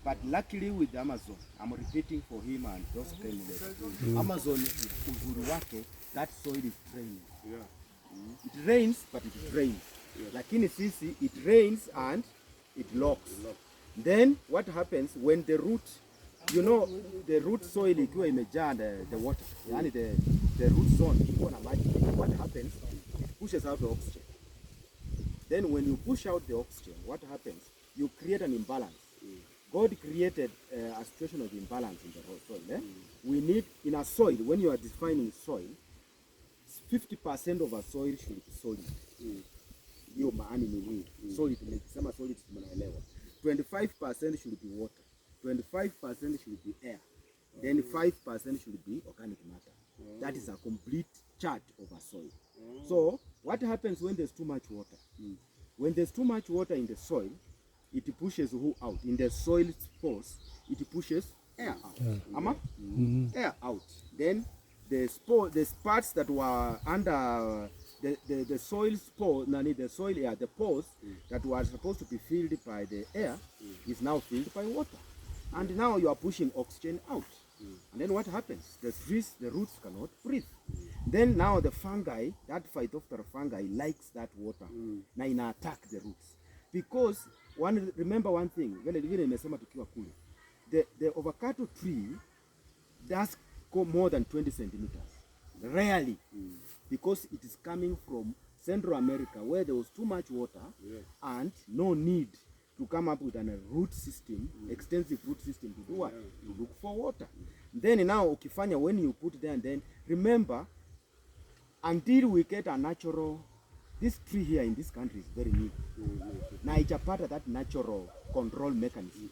But luckily with Amazon, I'm repeating for him and those criminals. Amazon, uzuri wake, that soil is draining. It rains, but it drains. Lakini sisi, it rains and it locks. Then what happens when the root, you know, the root soil ikiwa imejaa the water, yani the root zone iko na maji, what happens? It pushes out the oxygen. Then when you push out the oxygen, what happens? You create an imbalance. God created a situation of imbalance in the soil. We need, in a soil, when you are defining soil, 50% of a soil should be solid. Hiyo maani ni nini? Solid, nikisema solid tunaelewa. 25% should be water. 25% should be air. Then 5% should be organic matter. That is a complete chart of a soil. So, what happens when there's too much water? When there's too much water in the soil, it pushes who out? In the soil pores, it pushes air out. Air out. Then the parts that were under the soil spore, the pores that were supposed to be filled by the air is now filled by water. And now you are pushing oxygen out. And then what happens? The trees, the roots cannot breathe. Then now the fungi, that Phytophthora fungi likes that water. Now ina attack the roots. Because remember one thing, the avocado tree does go more than 20 centimeters. Rarely. Because it is coming from Central America where there was too much water and no need to come up with a root system, extensive root system to do what? To look for water. Then now, ukifanya, when you put there and then, remember, until we get a natural, this tree here in this country is very new. Now it's a part of that natural control mechanism.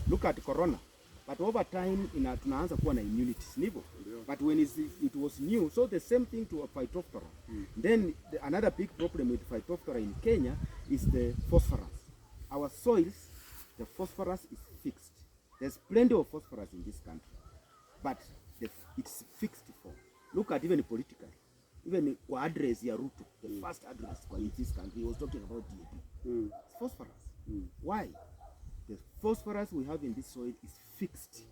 Look at corona. But over time, tunaanza kuwa na immunity, snivel. But when it was new, so the same thing to a Phytophthora. Then another big problem with Phytophthora in Kenya is the phosphorus. Our soils, the phosphorus is fixed. There's plenty of phosphorus in this country, but it's fixed form. Look at even politically, even the address ya Ruto, the first address in this country, he was talking about DAP. It's phosphorus. Why? The phosphorus we have in this soil is fixed,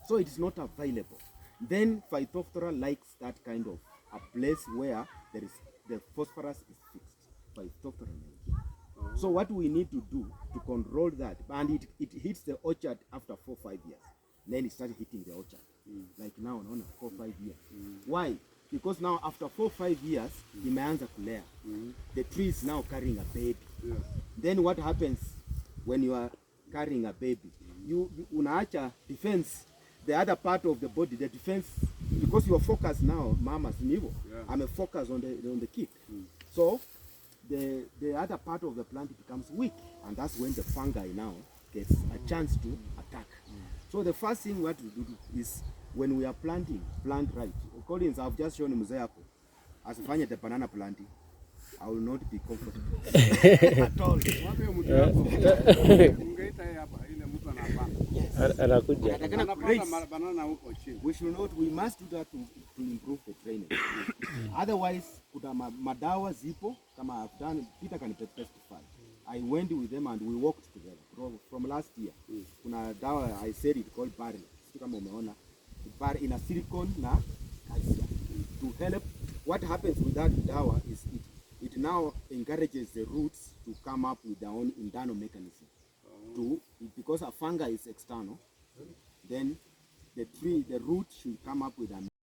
so it is not available. Then Phytophthora likes that kind of a place where there is the phosphorus is fixed. Phytophthora. So what we need to do to control that, and it hits the orchard after 4 or 5 years. Then it started hitting the orchard. Like now, 4 or 5 years. Why? Because now after 4 or 5 years, imeanza kulea. The tree is now carrying a baby. Then what happens when you are carrying a baby? You unaacha defense, the other part of the body, the defense, because you are focused now, mama's nivo. I'm a focus on the kid. So the other part of the plant becomes weak, and that's when the fungi now gets a chance to attack. So the first thing we have to do is when we are planting, plant right. Collins, I've just shown mzee hapo asifanye the banana planting. I will not be comfortable at all. We should not, we must do that to improve the drainage. Otherwise, kuta madawa zipo, kama I've done, Peter can testify. I went with them and we walked together from last year. Kuna dawa, I said it called barley. Kama umeona, in a silicone na calcium. To help, what happens with that dawa is it now encourages the roots to come up with their own internal mechanism. Because a fungi is external, then the root should come up with a